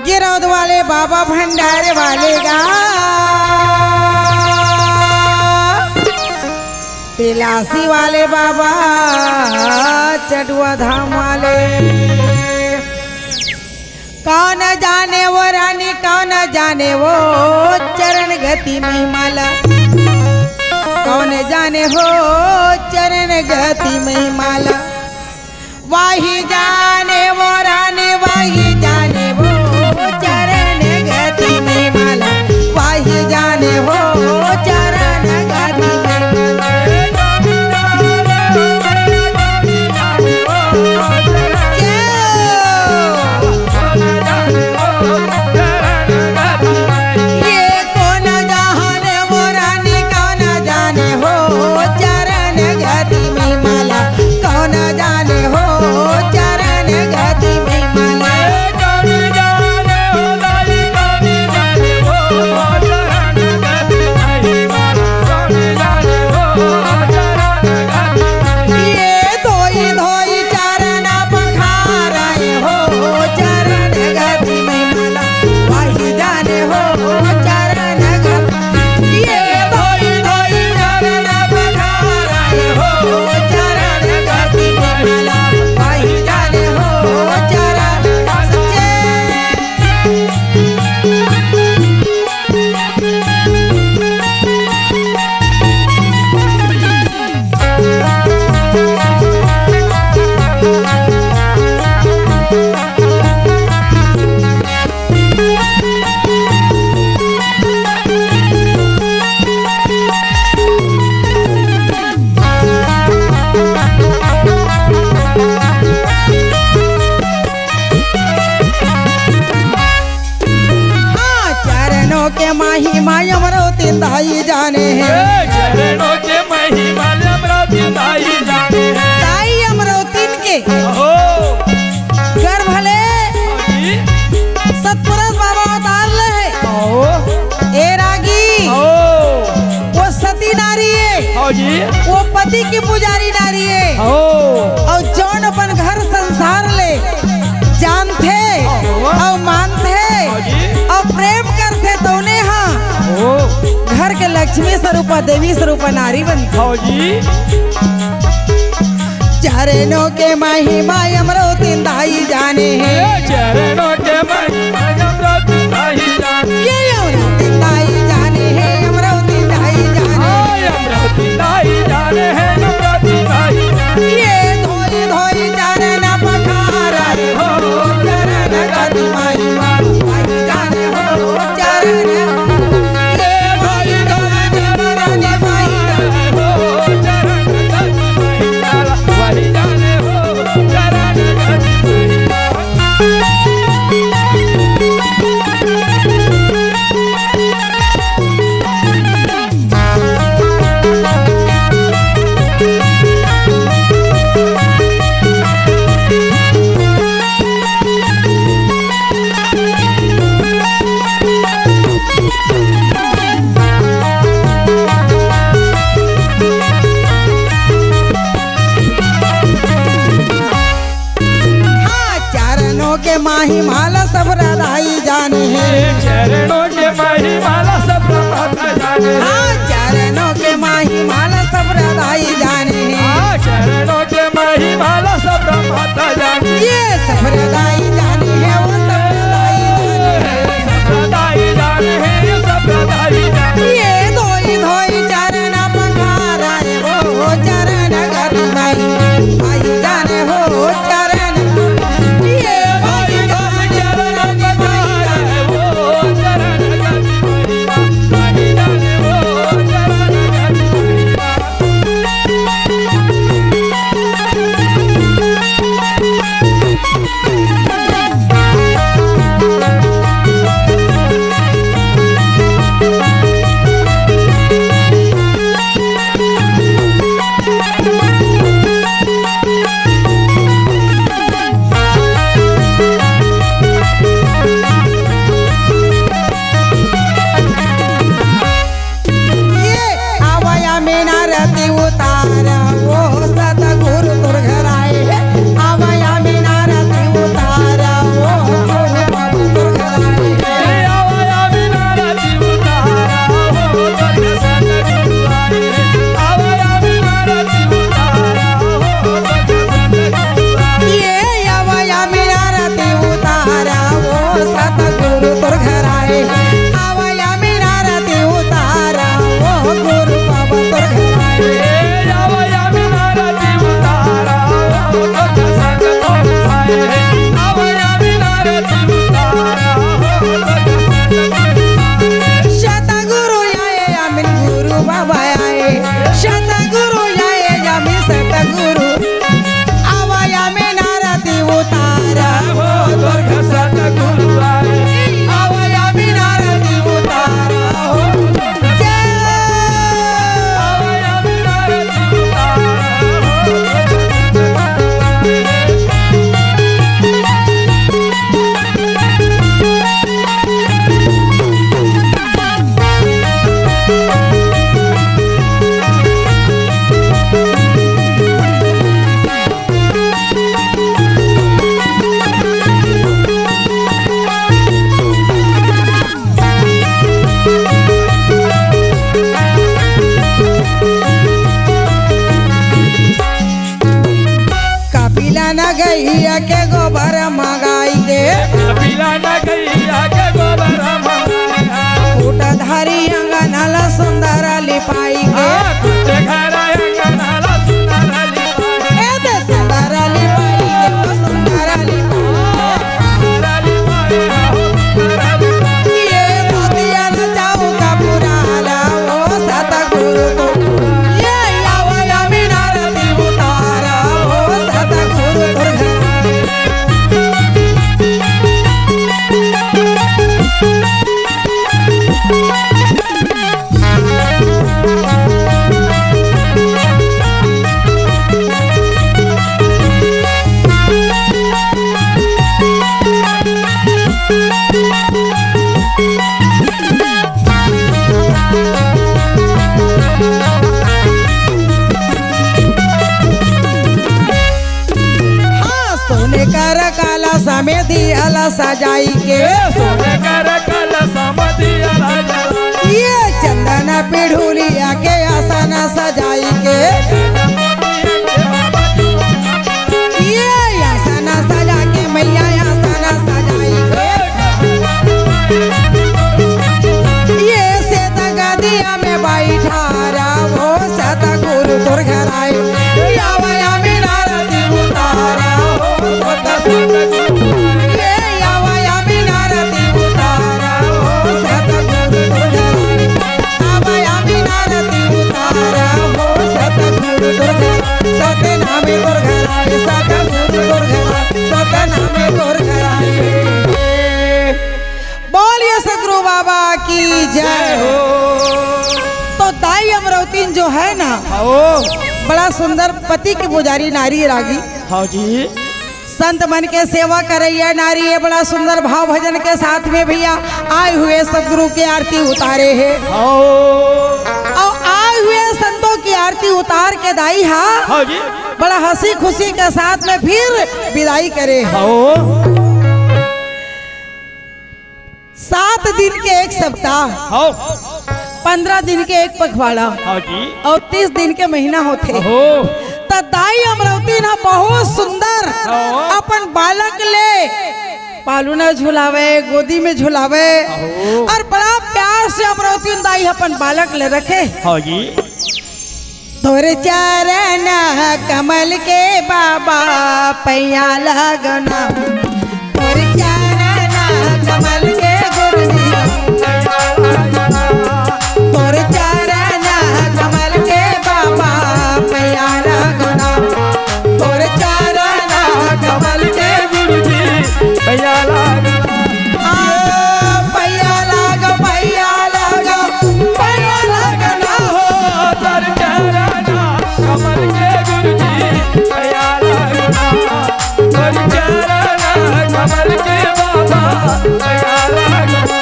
गिरौद वाले बाबा भंडारे वाले गा तिलासी वाले बाबा चटुआ धाम वाले कौन जाने वो रानी कौन जाने वो चरण गति महिमाला कौन जाने हो चरण गति महिमाला वाही जाने वो रानी वाही जाने वो चरण गति महिमाला वाही जाने हो चरण गति महिमा अमरावती दाई जाने हैं चरणों के महिमा अमरावती दाई जाने हैं दाई अमरावती के घर भले सतपुरुष बाबा अवतार ले है ए रागी वो सती नारी है वो पति की पुजारी नारी है और जौन अपन घर संसार ले जानते और मानते और प्रेम करते तो उन्हें घर के लक्ष्मी स्वरूप देवी स्वरूप नारी बनती चरणों के महिमा अमरावती दाई जाने हैं चरणों के महिमा अमरावती दाई जाने ये अमरावती दाई जाने हैं अमरावती दाई जाने अमरावती दाई जाने हैं अमरावती दाई ये धोई धोई चरण पखारा हो चरण गति महिमा दाई जाने हो चरण के महिमाला सब राधाई जाने हैं चरणों के महिमाला सब राधा जाने हाँ चरणों के महिमाला सब राधाई जाने हैं चरणों के महिमाला सब राधा जाने ये सब राधाई जाने हैं वो सब राधाई जाने हैं सब राधाई जाने ये धोई धोई चरण पखारा वो चरण गति माई जाने हो चरण न गैया के गोबर मंगाई के पीला न गैया के गोबर मंगाया ऊट धारी अंगनाला सुंदर लिपाई के कुत्ते घर अंगनाला सुंदर लिपाई ए दे सुंदर लिपाई के सुंदर लिपाई ये मोतिया न जाऊ का पुराला ओ सतगुरु को ये यावया मीनारती उतारा ओ सतगुरु दुर्गा काला समे दियाला सजाई के सोने कर कल समदिया ये चंदन पिढ़ुलिया के आसन सजाई के ये आसन सजा के मैया आसन सजाई के ये सेत गदिया में बैठा वो सतगुरु दुर्घराई यावया मीनारती उतारा ये यावया मीनारती उतारा हो सतगुरु दुर्घराई यावया मीनारती उतारा हो सतगुरु दुर्घराई सतनामे दुर्घराई सतगुरु दुर्घराई सतनामे दुर्घराई बोलिए सतगुरु बाबा की जय हो। तो दाई अमरवतीन जो है ना बड़ा सुंदर पति की पुजारी नारी रागी हाँ जी संत मन के सेवा करैया नारी है बड़ा सुंदर भाव भजन के साथ में भैया आए हुए सतगुरु की आरती उतारे है और आए हुए संतों की आरती उतार के दाई हाँ जी बड़ा हंसी खुशी के साथ में फिर विदाई करे 7 दिन के एक सप्ताह 15 दिन के एक पखवाड़ा हाँ जी और 30 दिन के महीना होते तो दाई अमरवती ना बहुत सुंदर अपन बालक ले पालूना झुलावे गोदी में झुलावे और बड़ा प्यार से अमरवती दाई अपन बालक ले रखे हाँ जी तोरे चरण कमल के बाबा पैया लगना तोरे चरण कमल के गुरुजी तोरे चरण कमल के बाबा पैया लगना तोरे चरण कमल के गुरुजी भैया पैया लाग पैया लाग पैया लगना हो तर चरना कमल के गुरुजी भैया लगना तर चरना कमल के बाबा भैया लगना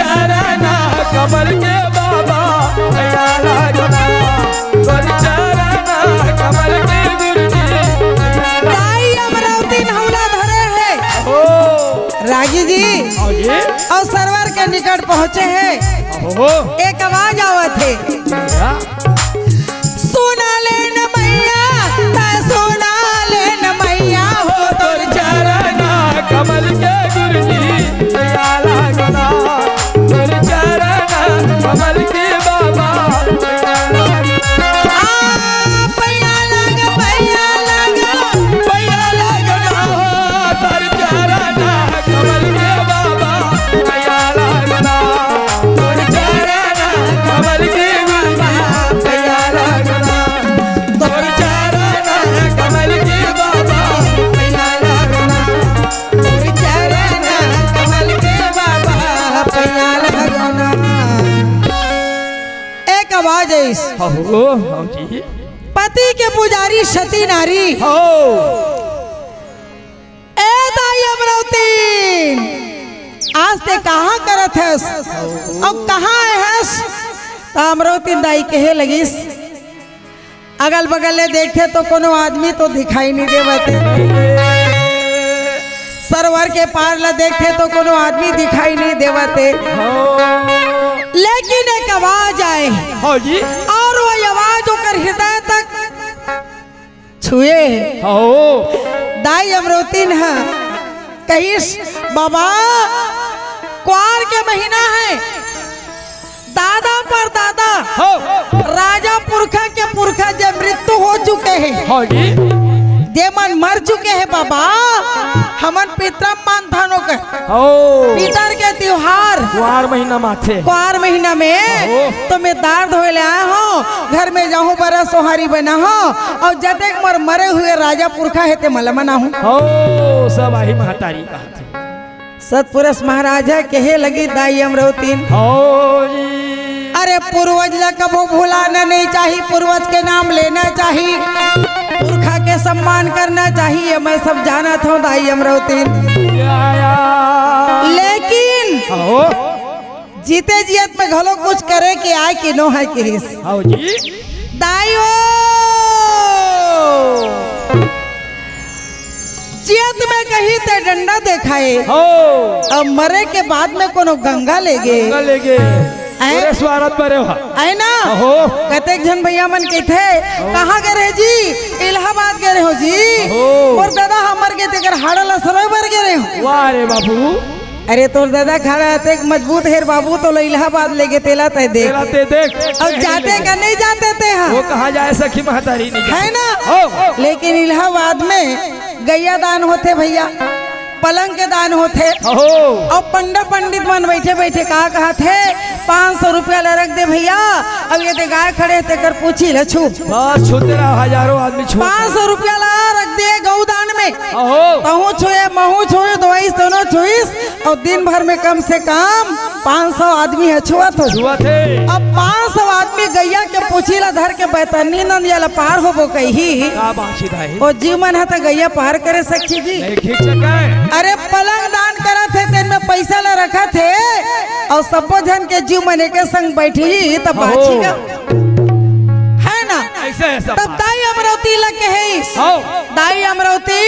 कमल के बाबा भैया लगना तर चरना कमल के गुरुजी दाई अमरवती हौला धरे है रागी जी और सरवर के निकट पहुँचे हैं एक आवाज आवत है सुना लेन मैया सुना लेन मैया हो तोर चरना कमल के गुरुजी भैया लगना तर चरना कमल के बाबा पैया लग भैया लगना हो तर चरना कमल के बाबा भैया लगना तर चरना कमल के गुरुजी भैया लगना तर चरना कमल के बाबा पैया लगना तोर चरण कमल के बाबा पैया लगना एक आवाज है इस जी पति के पुजारी सती नारी ए दाई अमरावती आज ते कहाँ करत हैस और कहाँ आए हैस? तो अमरावती दाई कहे लगिस अगल बगल ले देखे तो कोनो आदमी तो दिखाई नहीं देवते, सरोवर के पार ला देखे तो कोनो आदमी दिखाई नहीं देवते, लेकिन एक आवाज आए और वो आवाज होकर हृदय तक छुए। दाई अमरावती न कहिस बाबा क्वार के महीना है, दादा पर दादा राजा पुरखा के पुरखा जब मृत्यु हो चुके हैं, देमन मर चुके हैं बाबा, हमन पितरम मानथानो के पितर के त्योहार क्वार महीना में तो मैं दार धोए ले आया हूँ, घर में जाऊँ बड़ा सोहारी बना हूँ और जतेक मर मरे हुए राजा पुरखा है ते मला मना हूँ। सब आही महतारी सतपुरुष महाराजा कहे लगी दाई अमरावती अरे पूर्वज ला कबो भुलाना नहीं चाहिए, पूर्वज के नाम लेना चाहिए, पुरखा के सम्मान करना चाहिए, मैं सब जाना था दाई अमरावती, लेकिन जीते जियत में घलो कुछ करे कि आए कि नो है कि दाई जियत में कहीं ते डंडा देखाए और मरे के बाद में कोनो गंगा लेगे स्वागत पर है ना। कतेक जन भैया मन कहते कहाँ गए रहे जी? इलाहाबाद गए रहे हो जी, और दादा हमर के तेकर हाड़ला सरोवर गए रहे हो। वाह रे बाबू, अरे तोर दादा खड़ा है मजबूत है बाबू, तो इलाहाबाद लेके तेला ते देख अब जाते का नहीं जाते थे वो कहाँ जाए सखी महतारी नहीं है ना। लेकिन इलाहाबाद में गैया दान होते भैया, पलंग के दान होते और पंडित मन बैठे बैठे कहा कहा थे 500 रुपया ले रख दे भैया, अब ये गाय खड़े थे कर पूछी ले छू बस छूते रहा, हजारों आदमी 500 रुपया ला रख दे गौदान में, तहू छुए महू छुए दवाई दोनों छुईस और दिन भर में कम से कम 500 आदमी है छुआ थे। अब 500 आदमी गैया के पूछी ला धर के बैतनी नंदिया ला पार हो कही और जीवन है तो गैया पार करे सखी जी। अरे पलंग दान करा थे तेन में पैसा ला रखा थे और सबो जन के जीव मने के संग बैठी तब बाछीगा है ना। तब दाई अमरावती लगे है, दाई अमरावती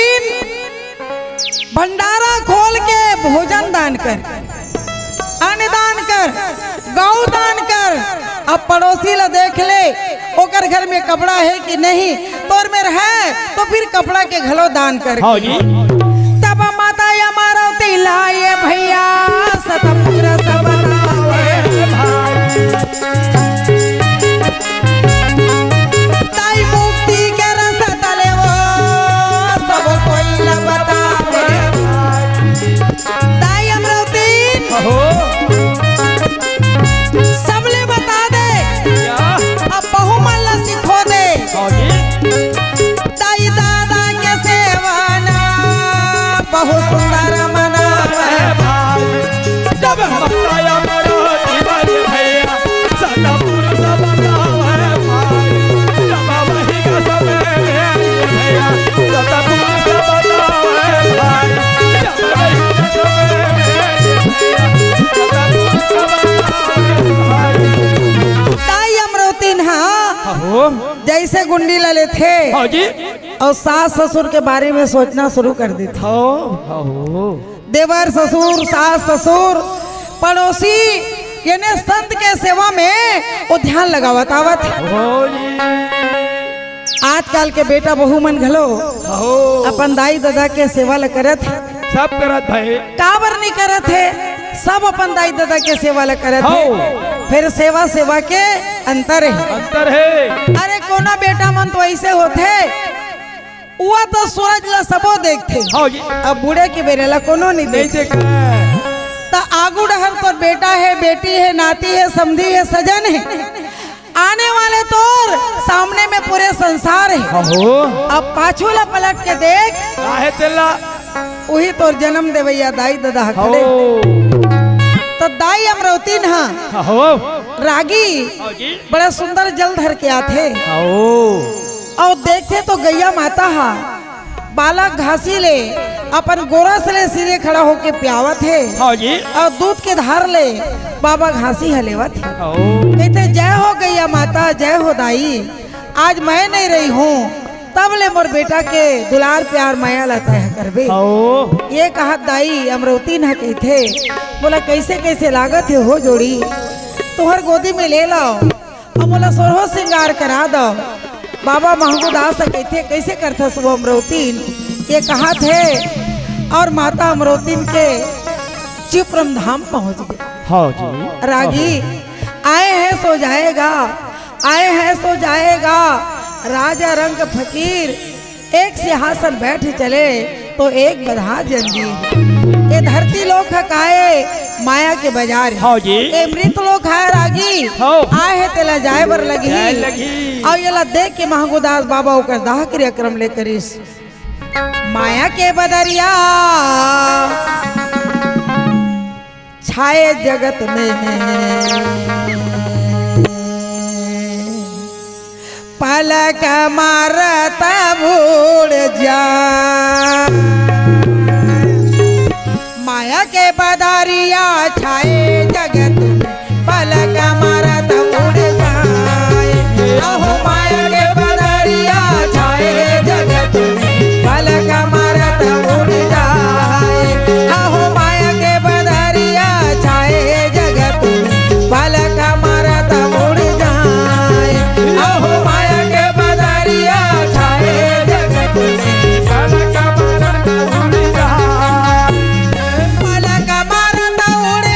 भंडारा खोल के भोजन दान कर, अन्न दान कर, गौ दान कर, अब पड़ोसी ला देख ले ओकर घर में कपड़ा है कि नहीं, तोर में है तो फिर कपड़ा के घलो दान कर। तब माता अमरावती लाए भैया सतपुर सब ताई मुक्ति के रास्ता ले वो सब कोई ला बतावे। दाई अमरावती सबले बता दे, अब बहु मन ला सिखो दे, दाई दादा के सेवाना बहुत सुंदर मनावे। जब हमारा अमरावती वाले भैया सतपुर सब बतावे भाई, जब वही का समय भैया सतपुर सब बतावे भाई, जब वही का समय दाई अमरावती जैसे गुंडी लले थे और सास ससुर के बारे में सोचना शुरू कर दी था। देवर ससुर, सास ससुर, पड़ोसी यानी संत के सेवा में वो ध्यान लगावत आवत। आजकल के बेटा बहू मन घलो अपन दाई दादा के सेवा ल करत, सब करत भाई, काबर नहीं करत है, सब अपन दाई दादा के सेवा ल करत है। फिर सेवा सेवा के अंतर है। अरे कोना बेटा मन तो ऐसे होते वो तो सूरज ला सबो देखते, अब बूढ़े के बेरे ला कोनो नहीं देखते। तो आगू डहर तो बेटा है, बेटी है, नाती है, समधी है, सजन है, आने वाले तोर सामने में पूरे संसार है। अब पाछू ला पलट के देख वही तोर जन्म देवैया दाई दादा खड़े। तो दाई अमरावती रागी बड़ा सुंदर जल धर के आते और देखते तो गैया माता बालक घासी ले अपन गोरस ले सिरे खड़ा होके प्यावत है हाँ जी और दूध के धार ले बाबा घासी हलेवत है। आओ कहते जय हो गैया माता, जय हो दाई, आज मैं नहीं रही हूँ तब ले मोर बेटा के दुलार प्यार माया लता है करबे। आओ ये कहा दाई अमरवती न कहते, बोला कैसे कैसे लागत है हो जोड़ी, तुहर गोदी में ले लाओ और बोला सोरहो श्रृंगार करा दो। बाबा महंगूदास कहते कैसे करता सुबह अमरवती, ये कहा थे और माता अमरवती के चिप्रम धाम पहुंच गए। हाँ जी रागी आए हैं सो जाएगा, आए हैं सो जाएगा, राजा रंग फकीर एक सिंहासन बैठ चले तो एक बधा जंजीर। ये धरती लोग हकाए माया के बाजार, हाँ जी ये मृत लोग है रागी हाँ। आए है तेला जाए बर लगी जाए लगी। और ये ला देख के महंगूदास बाबा ओकर दाह क्रियाक्रम ले करिस। माया के बदरिया छाए जगत में, पलक मारता भूल जा, माया के बदरिया छाए जगत में, पलक मारता भूल जाए। अहो माया के बदरिया छाए जगत में, पलक मारता भूल जाए। अहो माया के बदरिया छाए जगत में, पलक मारता भूल जाए। अहो माया के बदरिया छाए जगत में, पलक मारत उड़ जाए। पलक मारता उड़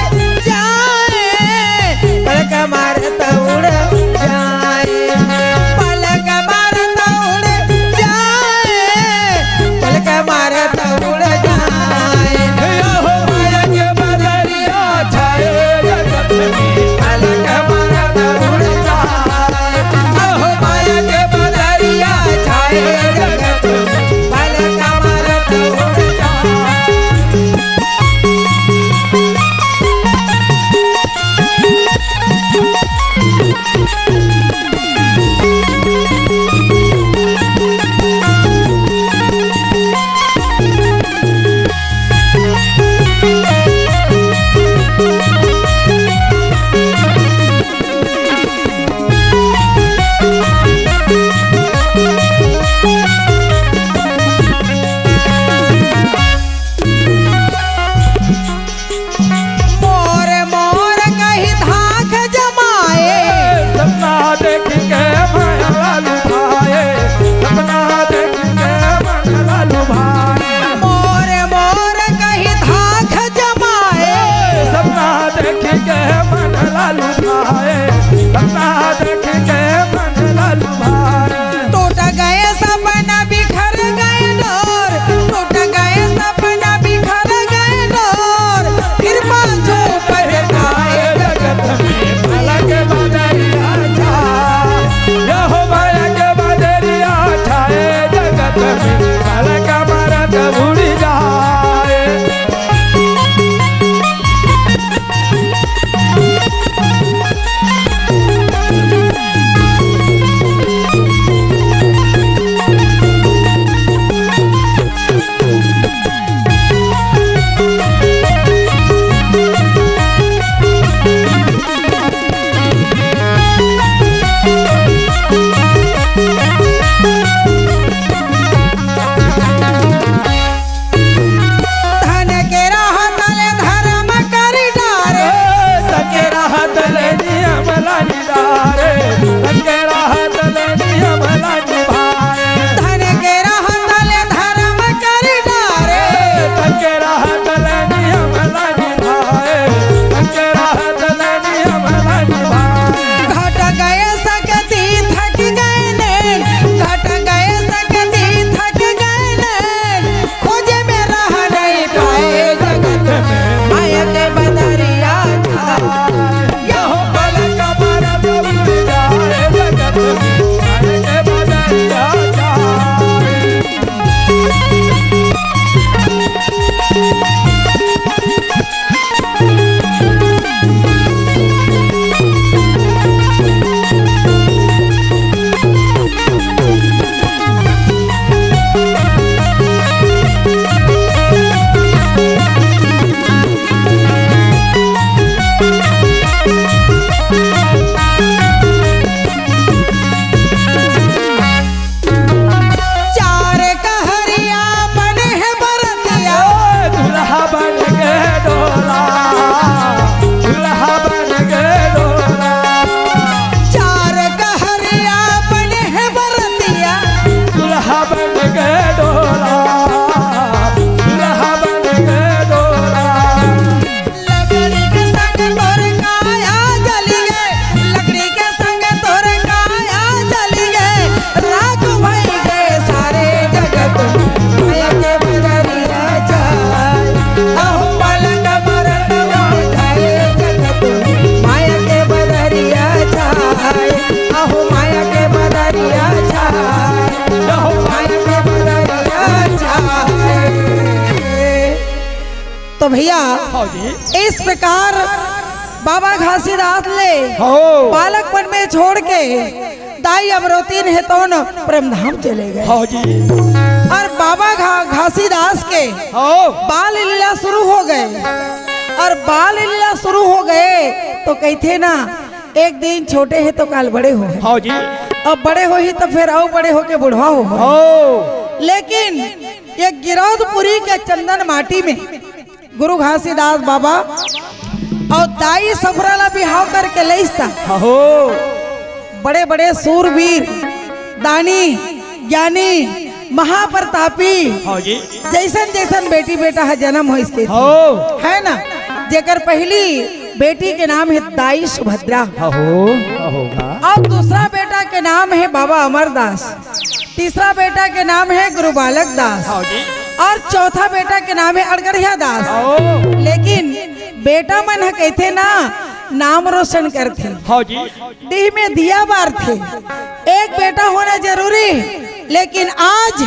तो भैया हाँ जी इस प्रकार बाबा घासीदास ले हो बालकपन में छोड़ के दाई अमरोती ने तो परमधाम चले गए। हाँ जी और बाबा घासीदास के हो बाल लीला शुरू हो गए। और बाल लीला शुरू हो गए तो कहते ना एक दिन छोटे हैं तो काल बड़े हो। हाँ जी अब बड़े हो ही तो फिर आओ बड़े हो के बुढ़वा हो। हो लेकिन ये गिरौदपुरी के चंदन माटी में गुरु घासीदास बाबा और दाई सफराला बिहाव करके लेस्ता हो बड़े बड़े सूरवीर दानी ज्ञानी महाप्रतापी हाँ जी जैसन जैसन बेटी बेटा है जन्म हो इसके हो है ना। जेकर पहली बेटी के नाम है दाई सुभद्रा हो होगा और दूसरा बेटा के नाम है बाबा अमरदास, तीसरा बेटा के नाम है गुरु बालक दास हाँ जी और चौथा बेटा के नाम है अड़गड़िया दास। हो लेकिन बेटा मन है कहते ना नाम रोशन करते हाँ जी डीह में दिया बार थे। एक बेटा होना जरूरी लेकिन आज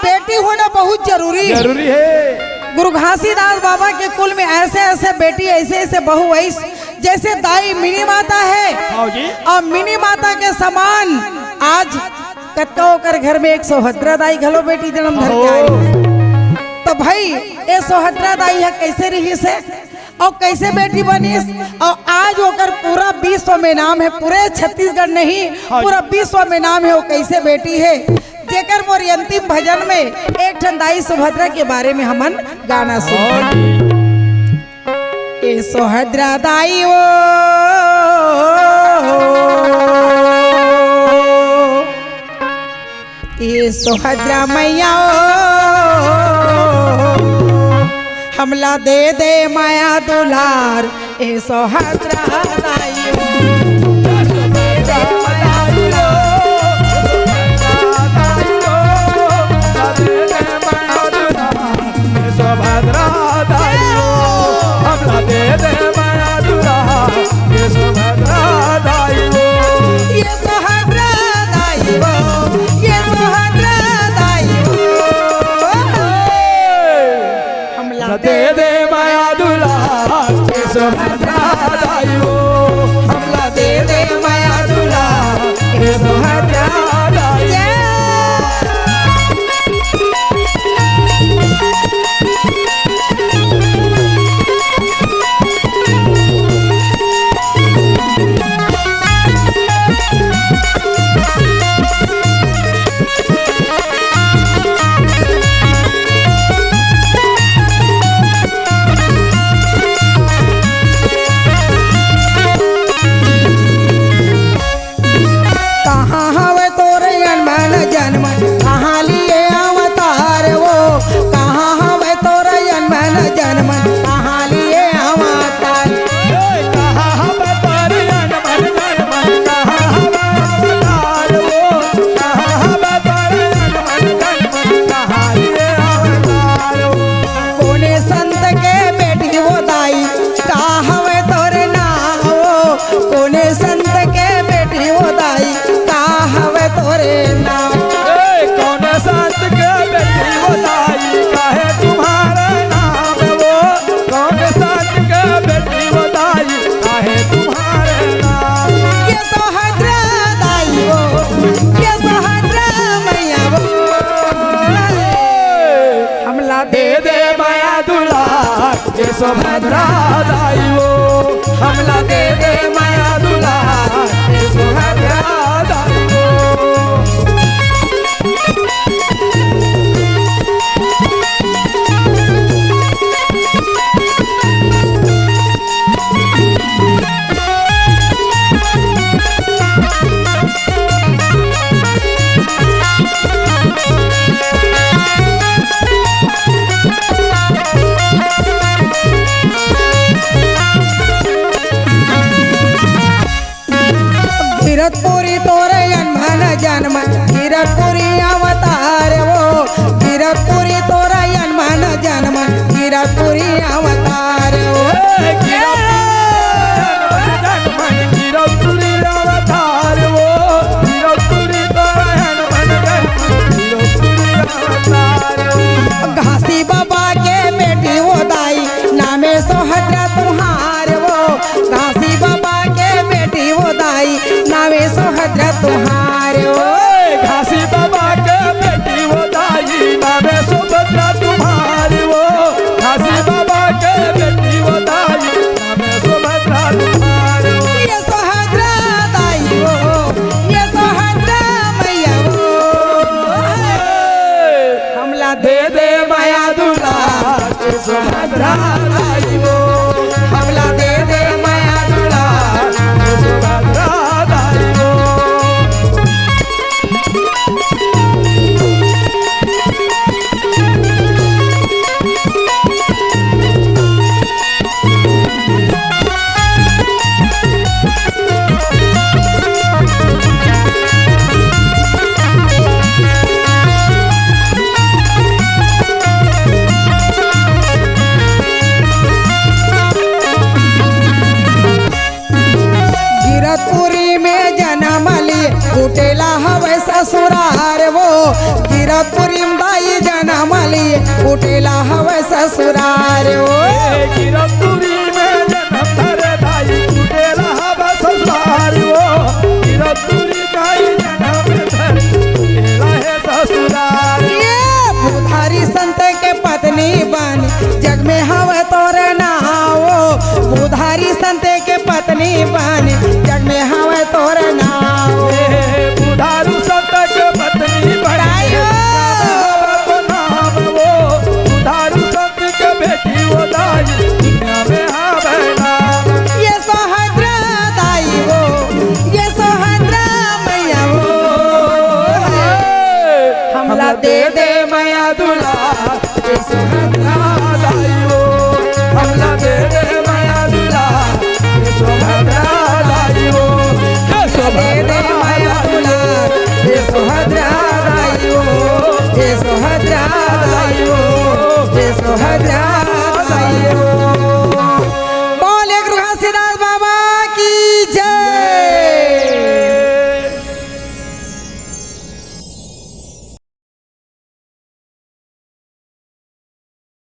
बेटी होना बहुत जरूरी है। गुरु घासीदास बाबा के कुल में ऐसे ऐसे बेटी ऐसे ऐसे बहू ऐसे जैसे दाई मिनी माता है हाँ जी और मिनी माता के समान आज कत्का कर घर में एक सोहद्रा दाई घलो बेटी जन्म धर के आई। तो भाई ये सोहद्रा दाई है कैसे रही से और कैसे बेटी बनी और आज होकर पूरा विश्व में नाम है, पूरे छत्तीसगढ़ नहीं पूरा विश्व में नाम है। वो कैसे बेटी है जेकर मोरी अंतिम भजन में एक ठन दाई सुभद्रा के बारे में हमन गाना सुन। ए सुभद्रा दाई ओ ए सुभद्रा मैया ओ हमला दे दे माया दुलार ए सुभद्रा दाई ओ दे दे माया दुलार सुभद्रा दाई हो हमला दे दे माया दुलार सुभद्रा दाई सुभद्रा दाई हो हमला दे दे माया दुलार सुभद्रा दाई गिरतपुरी तोरे जन्मन जन्म गिरतपुरी अवतार वो गिरतपुरी तोरा जन्मन जन्म गिरतपुरी अवतार वो गिरतपुरी अवतार वो गिरतपुरी तोरा जन्मन गिरतपुरी अवतार घासी बाबा के बेटी वो दाई सुभद्रा दाई वो हमला दे दे माया दुलार सुभद्रा दाई वो गिरतपुरी में जन्म लिए कुटेला हवे ससुरार वो गिरतपुरी में दाई जन्म लिए कुटेला हवे ससुरार